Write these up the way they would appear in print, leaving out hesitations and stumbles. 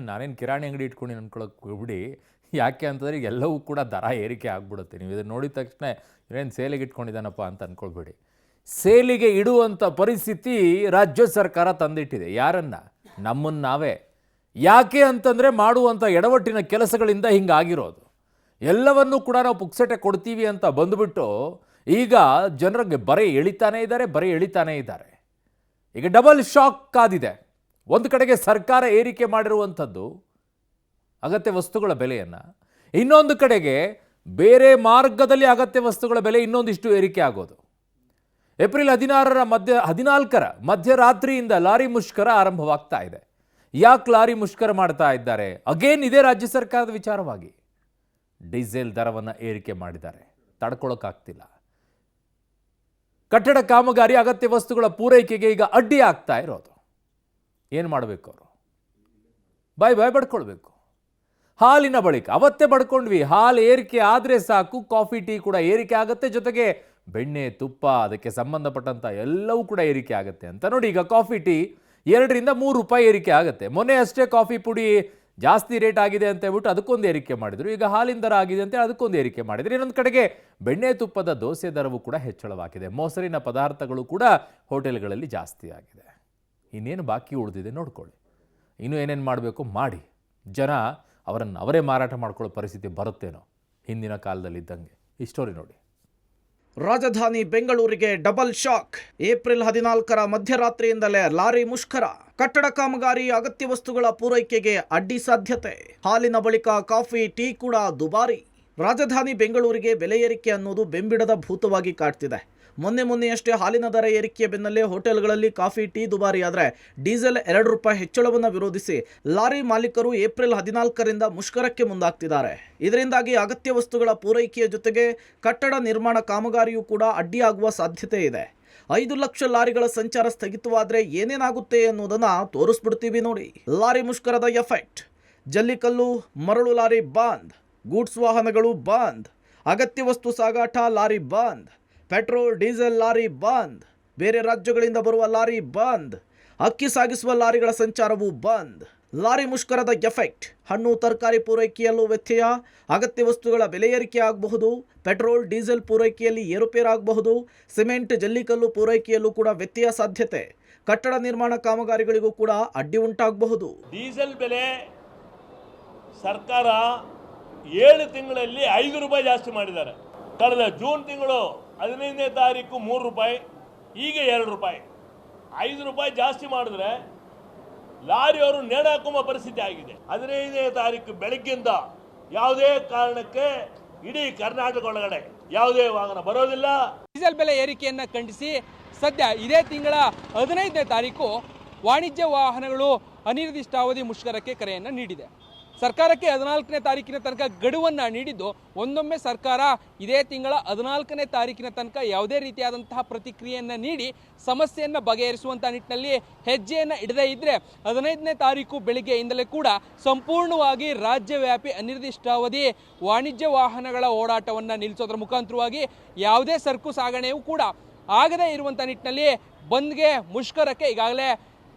ನಾನೇನು ಕಿರಾಣಿ ಅಂಗಡಿ ಇಟ್ಕೊಂಡು ಅನ್ಕೊಳ್ಳೋಕೆ ಹೋಗ್ಬಿಡಿ. ಯಾಕೆ ಅಂತಂದರೆ ಎಲ್ಲವೂ ಕೂಡ ದರ ಏರಿಕೆ ಆಗ್ಬಿಡುತ್ತೆ. ನೀವು ಇದನ್ನು ನೋಡಿದ ತಕ್ಷಣ ಇವೇನು ಸೇಲಿಗೆ ಇಟ್ಕೊಂಡಿದ್ದಾನಪ್ಪ ಅಂತ ಅಂದ್ಕೊಳ್ಬೇಡಿ. ಸೇಲಿಗೆ ಇಡುವಂಥ ಪರಿಸ್ಥಿತಿ ರಾಜ್ಯ ಸರ್ಕಾರ ತಂದಿಟ್ಟಿದೆ. ಯಾರನ್ನು? ನಮ್ಮನ್ನು ನಾವೇ. ಯಾಕೆ ಅಂತಂದರೆ ಮಾಡುವಂಥ ಎಡವಟ್ಟಿನ ಕೆಲಸಗಳಿಂದ ಹಿಂಗಾಗಿರೋದು. ಎಲ್ಲವನ್ನೂ ಕೂಡ ನಾವು ಪುಕ್ಸಟೆ ಕೊಡ್ತೀವಿ ಅಂತ ಬಂದುಬಿಟ್ಟು ಈಗ ಜನರಿಗೆ ಬರೀ ಎಳಿತಾನೇ ಇದ್ದಾರೆ. ಈಗ ಡಬಲ್ ಶಾಕ್ ಕಾದಿದೆ. ಒಂದು ಕಡೆಗೆ ಸರ್ಕಾರ ಏರಿಕೆ ಮಾಡಿರುವಂಥದ್ದು ಅಗತ್ಯ ವಸ್ತುಗಳ ಬೆಲೆಯನ್ನು, ಇನ್ನೊಂದು ಕಡೆಗೆ ಬೇರೆ ಮಾರ್ಗದಲ್ಲಿ ಅಗತ್ಯ ವಸ್ತುಗಳ ಬೆಲೆ ಇನ್ನೊಂದಿಷ್ಟು ಏರಿಕೆ ಆಗೋದು. ಏಪ್ರಿಲ್ 14ರ ಮಧ್ಯರಾತ್ರಿಯಿಂದ ಲಾರಿ ಮುಷ್ಕರ ಆರಂಭವಾಗ್ತಾ ಇದೆ. ಯಾಕೆ ಲಾರಿ ಮುಷ್ಕರ ಮಾಡ್ತಾ ಇದ್ದಾರೆ? ಅಗೇನ್ ಇದೇ ರಾಜ್ಯ ಸರ್ಕಾರದ ವಿಚಾರವಾಗಿ ಡೀಸೆಲ್ ದರವನ್ನು ಏರಿಕೆ ಮಾಡಿದ್ದಾರೆ. ತಡ್ಕೊಳ್ಳೋಕ್ಕಾಗ್ತಿಲ್ಲ. ಕಟ್ಟಡ ಕಾಮಗಾರಿ ಅಗತ್ಯ ವಸ್ತುಗಳ ಪೂರೈಕೆಗೆ ಈಗ ಅಡ್ಡಿ ಆಗ್ತಾ ಇರೋದು. ಏನು ಮಾಡಬೇಕು ಅವರು? ಬಾಯ್ ಬಡ್ಕೊಳ್ಬೇಕು. ಹಾಲಿನ ಬಳಿಕ ಅವತ್ತೇ ಬಡ್ಕೊಂಡ್ವಿ. ಹಾಲು ಏರಿಕೆ ಆದರೆ ಸಾಕು, ಕಾಫಿ ಟೀ ಕೂಡ ಏರಿಕೆ ಆಗುತ್ತೆ, ಜೊತೆಗೆ ಬೆಣ್ಣೆ ತುಪ್ಪ ಅದಕ್ಕೆ ಸಂಬಂಧಪಟ್ಟಂಥ ಎಲ್ಲವೂ ಕೂಡ ಏರಿಕೆ ಆಗುತ್ತೆ ಅಂತ. ನೋಡಿ, ಈಗ ಕಾಫಿ ಟೀ 2 ರಿಂದ 3 ರೂಪಾಯಿ ಏರಿಕೆ ಆಗುತ್ತೆ. ಮೊನ್ನೆ ಅಷ್ಟೇ ಕಾಫಿ ಪುಡಿ ಜಾಸ್ತಿ ರೇಟ್ ಆಗಿದೆ ಅಂತ ಹೇಳ್ಬಿಟ್ಟು ಅದಕ್ಕೊಂದು ಏರಿಕೆ ಮಾಡಿದ್ರು. ಈಗ ಹಾಲಿನ ದರ ಆಗಿದೆ ಅಂತ ಅದಕ್ಕೊಂದು ಏರಿಕೆ ಮಾಡಿದ್ರು. ಇನ್ನೊಂದು ಕಡೆಗೆ ಬೆಣ್ಣೆ ತುಪ್ಪದ ದೋಸೆ ದರವೂ ಕೂಡ ಹೆಚ್ಚಳವಾಗಿದೆ. ಮೊಸರಿನ ಪದಾರ್ಥಗಳು ಕೂಡ ಹೋಟೆಲ್ಗಳಲ್ಲಿ ಜಾಸ್ತಿ ಆಗಿದೆ. ಇನ್ನೇನು ಬಾಕಿ ಉಳಿದಿದೆ ನೋಡ್ಕೊಳ್ಳಿ. ಇನ್ನೂ ಏನೇನು ಮಾಡಬೇಕು ಮಾಡಿ. ಜನ ಅವರನ್ನು ಅವರೇ ಮಾರಾಟ ಮಾಡ್ಕೊಳ್ಳೋ ಪರಿಸ್ಥಿತಿ ಬರುತ್ತೇನೋ ಹಿಂದಿನ ಕಾಲದಲ್ಲಿದ್ದಂಗೆ. ಈ ಸ್ಟೋರಿ ನೋಡಿ. ರಾಜಧಾನಿ ಬೆಂಗಳೂರಿಗೆ ಡಬಲ್ ಶಾಕ್. ಏಪ್ರಿಲ್ 14ರ ಮಧ್ಯರಾತ್ರಿಯಿಂದಲೇ ಲಾರಿ ಮುಷ್ಕರ. ಕಟ್ಟಡ ಕಾಮಗಾರಿ ಅಗತ್ಯ ವಸ್ತುಗಳ ಪೂರೈಕೆಗೆ ಅಡ್ಡಿ ಸಾಧ್ಯತೆ. ಹಾಲಿನ ಬಳಿಕ ಕಾಫಿ ಟೀ ಕೂಡ ದುಬಾರಿ. ರಾಜಧಾನಿ ಬೆಂಗಳೂರಿಗೆ ಬೆಲೆ ಏರಿಕೆ ಅನ್ನೋದು ಬೆಂಬಿಡದ ಭೂತವಾಗಿ ಕಾಡ್ತಿದೆ. ಮೊನ್ನೆಯಷ್ಟೇ ಹಾಲಿನ ದರ ಏರಿಕೆಯ ಬೆನ್ನಲ್ಲೇ ಹೋಟೆಲ್ಗಳಲ್ಲಿ ಕಾಫಿ ಟೀ ದುಬಾರಿ ಆದರೆ ಡೀಸೆಲ್ 2 ರೂಪಾಯಿ ಹೆಚ್ಚಳವನ್ನು ವಿರೋಧಿಸಿ ಲಾರಿ ಮಾಲೀಕರು ಏಪ್ರಿಲ್ 14ರಿಂದ ಮುಷ್ಕರಕ್ಕೆ ಮುಂದಾಗ್ತಿದ್ದಾರೆ. ಇದರಿಂದಾಗಿ ಅಗತ್ಯ ವಸ್ತುಗಳ ಪೂರೈಕೆಯ ಜೊತೆಗೆ ಕಟ್ಟಡ ನಿರ್ಮಾಣ ಕಾಮಗಾರಿಯೂ ಕೂಡ ಅಡ್ಡಿಯಾಗುವ ಸಾಧ್ಯತೆ ಇದೆ. 5 ಲಕ್ಷ ಲಾರಿಗಳ ಸಂಚಾರ ಸ್ಥಗಿತವಾದರೆ ಏನೇನಾಗುತ್ತೆ ಅನ್ನೋದನ್ನು ತೋರಿಸ್ಬಿಡ್ತೀವಿ ನೋಡಿ. ಲಾರಿ ಮುಷ್ಕರದ ಎಫೆಕ್ಟ್. ಜಲ್ಲಿಕಲ್ಲು ಮರಳು ಲಾರಿ ಬಂದ್, ಗೂಡ್ಸ್ ವಾಹನಗಳು ಬಂದ್, ಅಗತ್ಯ ವಸ್ತು ಸಾಗಾಟ ಲಾರಿ ಬಂದ್, ಪೆಟ್ರೋಲ್ ಡೀಸೆಲ್ ಲಾರಿ ಬಂದ್, ಬೇರೆ ರಾಜ್ಯಗಳಿಂದ ಬರುವ ಲಾರಿ ಬಂದ್, ಅಕ್ಕಿ ಸಾಗಿಸುವ ಲಾರಿಗಳ ಸಂಚಾರವೂ ಬಂದ್. ಲಾರಿ ಮುಷ್ಕರದ ಎಫೆಕ್ಟ್. ಹಣ್ಣು ತರಕಾರಿ ಪೂರೈಕೆಯಲ್ಲೂ ವ್ಯತ್ಯಯ, ಅಗತ್ಯ ವಸ್ತುಗಳ ಬೆಲೆ ಏರಿಕೆ ಆಗಬಹುದು, ಪೆಟ್ರೋಲ್ ಡೀಸೆಲ್ ಪೂರೈಕೆಯಲ್ಲಿ ಏರುಪೇರಾಗಬಹುದು, ಸಿಮೆಂಟ್ ಜಲ್ಲಿಕಲ್ಲು ಪೂರೈಕೆಯಲ್ಲೂ ಕೂಡ ವ್ಯತ್ಯಯ ಸಾಧ್ಯತೆ. ಕಟ್ಟಡ ನಿರ್ಮಾಣ ಕಾಮಗಾರಿಗಳಿಗೂ ಕೂಡ ಅಡ್ಡಿ ಉಂಟಾಗಬಹುದು. ಡೀಸೆಲ್ ಬೆಲೆ ಸರ್ಕಾರ 7 ತಿಂಗಳಲ್ಲಿ 5 ರೂಪಾಯಿ ಜಾಸ್ತಿ ಮಾಡಿದ್ದಾರೆ. ಕಳೆದ ಜೂನ್ ತಿಂಗಳು 15ನೇ ತಾರೀಕು 3 ರೂಪಾಯಿ, ಈಗ 2 ರೂಪಾಯಿ. 5 ರೂಪಾಯಿ ಜಾಸ್ತಿ ಮಾಡಿದ್ರೆ ಲಾರಿಯವರು ನೇಣಾಕುವ ಪರಿಸ್ಥಿತಿ ಆಗಿದೆ. 15ನೇ ತಾರೀಕು ಬೆಳಗ್ಗಿಂದ ಯಾವುದೇ ಕಾರಣಕ್ಕೆ ಇಡೀ ಕರ್ನಾಟಕ ಒಳಗಡೆ ಯಾವುದೇ ವಾಹನ ಬರೋದಿಲ್ಲ. ಡೀಸೆಲ್ ಬೆಲೆ ಏರಿಕೆಯನ್ನು ಖಂಡಿಸಿ ಸದ್ಯ ಇದೇ ತಿಂಗಳ 15ನೇ ತಾರೀಕು ವಾಣಿಜ್ಯ ವಾಹನಗಳು ಅನಿರ್ದಿಷ್ಟಾವಧಿ ಮುಷ್ಕರಕ್ಕೆ ಕರೆಯನ್ನು ನೀಡಿದೆ. ಸರ್ಕಾರಕ್ಕೆ 14ನೇ ತಾರೀಕಿನ ತನಕ ಗಡುವನ್ನು ನೀಡಿದ್ದು, ಒಂದೊಮ್ಮೆ ಸರ್ಕಾರ ಇದೇ ತಿಂಗಳ 14ನೇ ತಾರೀಕಿನ ತನಕ ಯಾವುದೇ ರೀತಿಯಾದಂತಹ ಪ್ರತಿಕ್ರಿಯೆಯನ್ನು ನೀಡಿ ಸಮಸ್ಯೆಯನ್ನು ಬಗೆಹರಿಸುವಂಥ ನಿಟ್ಟಿನಲ್ಲಿ ಹೆಜ್ಜೆಯನ್ನು ಇಡದೇ ಇದ್ದರೆ 15ನೇ ತಾರೀಕು ಬೆಳಿಗ್ಗೆಯಿಂದಲೇ ಕೂಡ ಸಂಪೂರ್ಣವಾಗಿ ರಾಜ್ಯವ್ಯಾಪಿ ಅನಿರ್ದಿಷ್ಟಾವಧಿ ವಾಣಿಜ್ಯ ವಾಹನಗಳ ಓಡಾಟವನ್ನು ನಿಲ್ಲಿಸೋದ್ರ ಮುಖಾಂತರವಾಗಿ ಯಾವುದೇ ಸರಕು ಸಾಗಣೆಯೂ ಕೂಡ ಆಗದೇ ಇರುವಂಥ ನಿಟ್ಟಿನಲ್ಲಿ ಬಂದ್ಗೆ, ಮುಷ್ಕರಕ್ಕೆ ಈಗಾಗಲೇ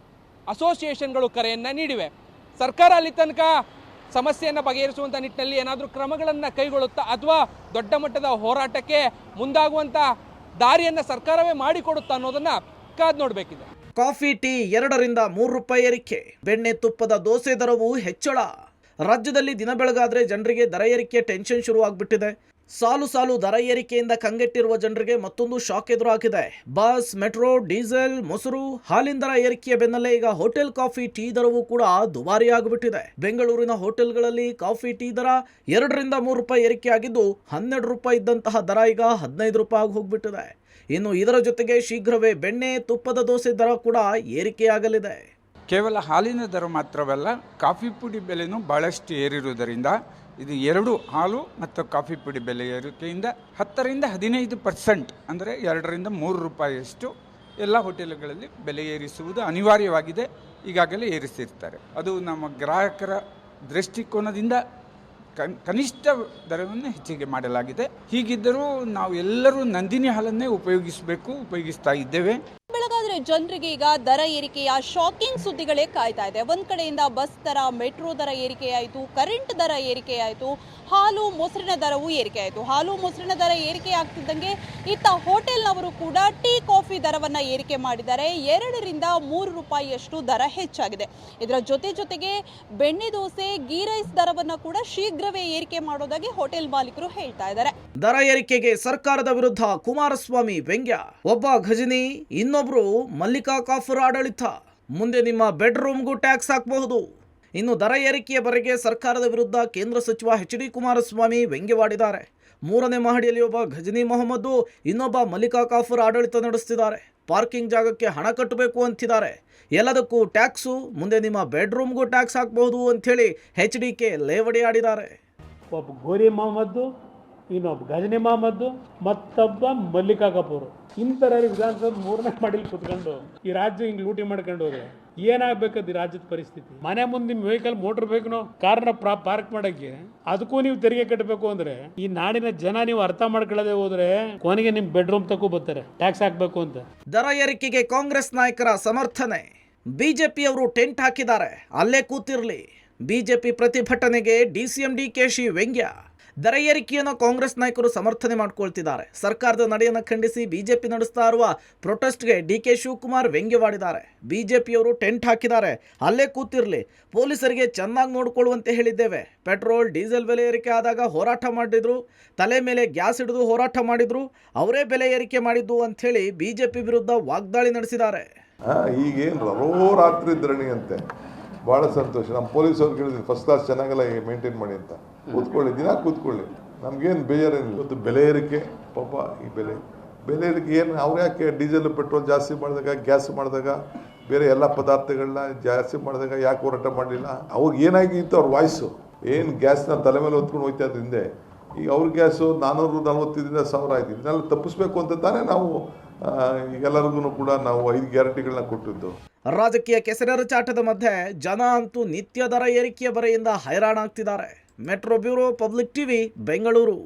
ಅಸೋಸಿಯೇಷನ್ಗಳು ಕರೆಯನ್ನು ನೀಡಿವೆ. ಸರ್ಕಾರ ಅಲ್ಲಿ ತನಕ ಸಮಸ್ಯೆಯನ್ನು ಬಗೆಹರಿಸುವಂಥ ನಿಟ್ಟಿನಲ್ಲಿ ಏನಾದರೂ ಕ್ರಮಗಳನ್ನು ಕೈಗೊಳ್ಳುತ್ತಾ ಅಥವಾ ದೊಡ್ಡ ಮಟ್ಟದ ಹೋರಾಟಕ್ಕೆ ಮುಂದಾಗುವಂಥ ದಾರಿಯನ್ನು ಸರ್ಕಾರವೇ ಮಾಡಿಕೊಡುತ್ತಾ ಅನ್ನೋದನ್ನು ಕಾದು ನೋಡಬೇಕಿದೆ. ಕಾಫಿ ಟೀ 2 ರಿಂದ 3 ರೂಪಾಯಿ ಏರಿಕೆ. ಬೆಣ್ಣೆ ತುಪ್ಪದ ದೋಸೆ ದರವೂ ಹೆಚ್ಚಳ. ರಾಜ್ಯದಲ್ಲಿ ದಿನ ಬೆಳಗಾದ್ರೆ ಜನರಿಗೆ ದರ ಏರಿಕೆ ಟೆನ್ಷನ್ ಶುರುವಾಗ್ಬಿಟ್ಟಿದೆ. ಸಾಲು ದರ ಏರಿಕೆಯಿಂದ ಕಂಗೆಟ್ಟಿರುವ ಜನರಿಗೆ ಮತ್ತೊಂದು ಶಾಕ್ ಎದುರಾಗಿದೆ. ಬಸ್, ಮೆಟ್ರೋ, ಡೀಸೆಲ್, ಮೊಸರು, ಹಾಲಿನ ದರ ಏರಿಕೆಯ ಬೆನ್ನಲ್ಲೇ ಈಗ ಹೋಟೆಲ್ ಕಾಫಿ ಟೀ ದರವೂ ಕೂಡ ದುಬಾರಿ ಆಗಿಬಿಟ್ಟಿದೆ. ಬೆಂಗಳೂರಿನ ಹೋಟೆಲ್ಗಳಲ್ಲಿ ಕಾಫಿ ಟೀ ದರ 2 ರಿಂದ 3 ರೂಪಾಯಿ ಏರಿಕೆ ಆಗಿದ್ದು 12 ರೂಪಾಯಿ ಇದ್ದಂತಹ ದರ ಈಗ 15 ರೂಪಾಯಿ ಆಗಿ ಹೋಗ್ಬಿಟ್ಟಿದೆ. ಇನ್ನು ಇದರ ಜೊತೆಗೆ ಶೀಘ್ರವೇ ಬೆಣ್ಣೆ ತುಪ್ಪದ ದೋಸೆ ದರ ಕೂಡ ಏರಿಕೆಯಾಗಲಿದೆ. ಕೇವಲ ಹಾಲಿನ ದರ ಮಾತ್ರವಲ್ಲ, ಕಾಫಿ ಪುಡಿ ಬೆಲೆನೂ ಭಾಳಷ್ಟು ಏರಿರುವುದರಿಂದ ಇದು 2 ಹಾಲು ಮತ್ತು ಕಾಫಿ ಪುಡಿ ಬೆಲೆ ಏರಿಕೆಯಿಂದ 10 ರಿಂದ 15% ಅಂದರೆ 2 ರಿಂದ 3 ರೂಪಾಯಿಯಷ್ಟು ಎಲ್ಲ ಹೋಟೆಲ್ಗಳಲ್ಲಿ ಬೆಲೆ ಏರಿಸುವುದು ಅನಿವಾರ್ಯವಾಗಿದೆ. ಈಗಾಗಲೇ ಏರಿಸಿರ್ತಾರೆ. ಅದು ನಮ್ಮ ಗ್ರಾಹಕರ ದೃಷ್ಟಿಕೋನದಿಂದ ಕನಿಷ್ಠ ದರವನ್ನು ಹೆಚ್ಚಿಗೆ ಮಾಡಲಾಗಿದೆ. ಹೀಗಿದ್ದರೂ ನಾವು ಎಲ್ಲರೂ ನಂದಿನಿ ಹಾಲನ್ನೇ ಉಪಯೋಗಿಸ್ತಾ ಇದ್ದೇವೆ. ಬೆಳಗಾದ್ರೆ ಜನರಿಗೆ ಈಗ ದರ ಏರಿಕೆಯ ಶಾಕಿಂಗ್ ಸುದ್ದಿಗಳೇ ಕಾಯ್ತಾ ಇದೆ. ಒಂದ್ ಕಡೆಯಿಂದ ಬಸ್ ದರ, ಮೆಟ್ರೋ ದರ ಏರಿಕೆಯಾಯಿತು, ಕರೆಂಟ್ ದರ ಏರಿಕೆಯಾಯಿತು, ಹಾಲು ಮೊಸರಿನ ದರವೂ ಏರಿಕೆಯಾಯಿತು. ಹಾಲು ಮೊಸರಿನ ದರ ಏರಿಕೆ ಆಗ್ತಿದ್ದಂಗೆ ಇತ್ತ ಹೋಟೆಲ್ನವರು ಕೂಡ ಟೀ ಕಾಫಿ ದರವನ್ನ ಏರಿಕೆ ಮಾಡಿದ್ದಾರೆ. 2 ರಿಂದ 3 ರೂಪಾಯಿಯಷ್ಟು ದರ ಹೆಚ್ಚಾಗಿದೆ. ಇದರ ಜೊತೆಗೆ ಬೆಣ್ಣೆ ದೋಸೆ, ಗೀ ರೈಸ್ ದರವನ್ನ ಕೂಡ ಶೀಘ್ರವೇ ಏರಿಕೆ ಮಾಡೋದಾಗಿ ಹೋಟೆಲ್ ಮಾಲೀಕರು ಹೇಳ್ತಾ ಇದ್ದಾರೆ. ದರ ಏರಿಕೆಗೆ ಸರ್ಕಾರದ ವಿರುದ್ಧ ಕುಮಾರಸ್ವಾಮಿ ವ್ಯಂಗ್ಯ. ಒಬ್ಬ ಘಜನಿ, ಇನ್ನೊಬ್ರು ಮಲ್ಲಿಕಾ ಕಾಫರ್ ಆಡಳಿತ. ಮುಂದೆ ನಿಮ್ಮ ಬೆಡ್ರೂಮ್ಗೂ ಟ್ಯಾಕ್ಸ್ ಹಾಕಬಹುದು. ಇನ್ನು ದರ ಏರಿಕೆಯ ಬರೆಗೆ ಸರ್ಕಾರದ ವಿರುದ್ಧ ಕೇಂದ್ರ ಸಚಿವ ಎಚ್ ಡಿ ಕುಮಾರಸ್ವಾಮಿ ವ್ಯಂಗ್ಯವಾಡಿದ್ದಾರೆ. 3ನೇ ಮಹಡಿಯಲ್ಲಿ ಒಬ್ಬ ಘಜನಿ ಮೊಹಮ್ಮದ್, ಇನ್ನೊಬ್ಬ ಮಲ್ಲಿಕಾ ಕಾಫರ್ ಆಡಳಿತ ನಡೆಸುತ್ತಿದ್ದಾರೆ. ಪಾರ್ಕಿಂಗ್ ಜಾಗಕ್ಕೆ ಹಣ ಕಟ್ಟಬೇಕು ಅಂತಿದ್ದಾರೆ. ಎಲ್ಲದಕ್ಕೂ ಟ್ಯಾಕ್ಸು, ಮುಂದೆ ನಿಮ್ಮ ಬೆಡ್ರೂಮ್ಗೂ ಟ್ಯಾಕ್ಸ್ ಹಾಕಬಹುದು ಅಂಥೇಳಿ HDK ಲೇವಡಿ ಆಡಿದ್ದಾರೆ. ಒಬ್ಬ ಗೋರಿ ಮೊಹಮ್ಮದ್ದು, ಇನ್ನೊಬ್ಬ ಗಜನಿ ಮೊಹಮ್ಮದ್ದು, ಮತ್ತೊಬ್ಬ ಮಲ್ಲಿಕಾ ಕಪೂರ್. ಇಂಥರ ವಿಧಾನಸೌಧ 3ನೇ ಮಾಡಿಲಿ ಕುತ್ಕೊಂಡು ಈ ರಾಜ್ಯ ಹಿಂಗೆ ಲೂಟಿ ಮಾಡ್ಕೊಂಡು ಹೋದ್ರೆ ಏನಾಗಬೇಕದು ಈ ರಾಜ್ಯದ ಪರಿಸ್ಥಿತಿ? ಮನೆ ಮುಂದೆ ನಿಮ್ಮ ವೆಹಿಕಲ್, ಮೋಟರ್ ವೆಹಿಕಲ್ ಕಾರ್ನ ಪಾರ್ಕ್ ಮಾಡಕ್ಕೆ ಅದಕ್ಕೂ ನೀವು ತೆರಿಗೆ ಕಟ್ಟಬೇಕು ಅಂದ್ರೆ ಈ ನಾಡಿನ ಜನ ನೀವು ಅರ್ಥ ಮಾಡ್ಕೊಳ್ಳದೆ ಹೋದ್ರೆ ಕೊನೆಗೆ ನಿಮ್ ಬೆಡ್ರೂಮ್ ತಕ್ಕೂ ಬರ್ತಾರೆ ಟ್ಯಾಕ್ಸ್ ಹಾಕ್ಬೇಕು ಅಂತ. ದರ ಏರಿಕೆಗೆ ಕಾಂಗ್ರೆಸ್ ನಾಯಕರ ಸಮರ್ಥನೆ. ಬಿಜೆಪಿಯವರು ಟೆಂಟ್ ಹಾಕಿದ್ದಾರೆ, ಅಲ್ಲೇ ಕೂತಿರ್ಲಿ. ಬಿಜೆಪಿ ಪ್ರತಿಭಟನೆಗೆ DCM DKಶಿ ವ್ಯಂಗ್ಯ. ದರ ಏರಿಕೆಯನ್ನು ಕಾಂಗ್ರೆಸ್ ನಾಯಕರು ಸಮರ್ಥನೆ ಮಾಡ್ಕೊಳ್ತಿದ್ದಾರೆ. ಸರ್ಕಾರದ ನಡೆಯನ್ನು ಖಂಡಿಸಿ ಬಿಜೆಪಿ ನಡೆಸ್ತಾ ಇರುವ ಪ್ರೊಟೆಸ್ಟ್ಗೆ DK ಶಿವಕುಮಾರ್ ವ್ಯಂಗ್ಯವಾಡಿದ್ದಾರೆ. ಬಿಜೆಪಿಯವರು ಟೆಂಟ್ ಹಾಕಿದ್ದಾರೆ, ಅಲ್ಲೇ ಕೂತಿರ್ಲಿ. ಪೊಲೀಸರಿಗೆ ಚೆನ್ನಾಗಿ ನೋಡಿಕೊಳ್ಳುವಂತೆ ಹೇಳಿದ್ದೇವೆ. ಪೆಟ್ರೋಲ್ ಡೀಸೆಲ್ ಬೆಲೆ ಏರಿಕೆ ಆದಾಗ ಹೋರಾಟ ಮಾಡಿದ್ರು, ತಲೆ ಮೇಲೆ ಗ್ಯಾಸ್ ಹಿಡಿದು ಹೋರಾಟ ಮಾಡಿದ್ರು, ಅವರೇ ಬೆಲೆ ಏರಿಕೆ ಮಾಡಿದ್ದು ಅಂಥೇಳಿ ಬಿಜೆಪಿ ವಿರುದ್ಧ ವಾಗ್ದಾಳಿ ನಡೆಸಿದ್ದಾರೆ. ಈಗೇನು ರಾತ್ರಿ ಧರಣಿ ಅಂತೆ, ಭಾಳ ಸಂತೋಷ. ನಮ್ಮ ಪೊಲೀಸವ್ರು ಕೇಳಿದ್ವಿ ಫಸ್ಟ್ ಕ್ಲಾಸ್ ಚೆನ್ನಾಗೆಲ್ಲ ಮೇಂಟೈನ್ ಮಾಡಿ ಅಂತ. ಕೂತ್ಕೊಳ್ಳಿ, ದಿನ ಕೂತ್ಕೊಳ್ಳಿ, ನಮಗೇನು ಬೇಜಾರೇನಿಲ್ಲ. ಇವತ್ತು ಬೆಲೆ ಏರಿಕೆ, ಪಾಪ ಈ ಬೆಲೆ ಏರಿಕೆ ಏನು ಅವ್ರು ಯಾಕೆ ಡೀಸೆಲ್ ಪೆಟ್ರೋಲ್ ಜಾಸ್ತಿ ಮಾಡಿದಾಗ, ಗ್ಯಾಸ್ ಮಾಡಿದಾಗ, ಬೇರೆ ಎಲ್ಲ ಪದಾರ್ಥಗಳನ್ನ ಜಾಸ್ತಿ ಮಾಡಿದಾಗ ಯಾಕೆ ಹೋರಾಟ ಮಾಡಲಿಲ್ಲ? ಅವ್ರಿಗೆ ಏನಾಗಿತ್ತು ಅವ್ರ ವಾಯ್ಸು, ಏನು ಗ್ಯಾಸ್ನ ತಲೆ ಮೇಲೆ ಹೊತ್ಕೊಂಡು ಹೋಗ್ತಾ ಇದ್ದ ಹಿಂದೆ. ಈಗ ಅವ್ರ ಗ್ಯಾಸು 440ರಿಂದ 1000 ಆಯ್ತು. ಇದನ್ನೆಲ್ಲ ತಪ್ಪಿಸ್ಬೇಕು ಅಂತ ತಾನೇ ನಾವು ಈಗೆಲ್ಲರಿಗೂ ಕೂಡ ನಾವು 5 ಗ್ಯಾರಂಟಿಗಳನ್ನ ಕೊಟ್ಟಿದ್ದು. ರಾಜಕೀಯ ಕೆಸರೆರಚಾಟದ ಮಧ್ಯೆ ಜನ ಅಂತೂ ನಿತ್ಯ ದರ ಏರಿಕೆಯ ಬರೆಯಿಂದ ಹೈರಾಣಾಗ್ತಿದ್ದಾರೆ. Metro bureau, public TV, Bengaluru.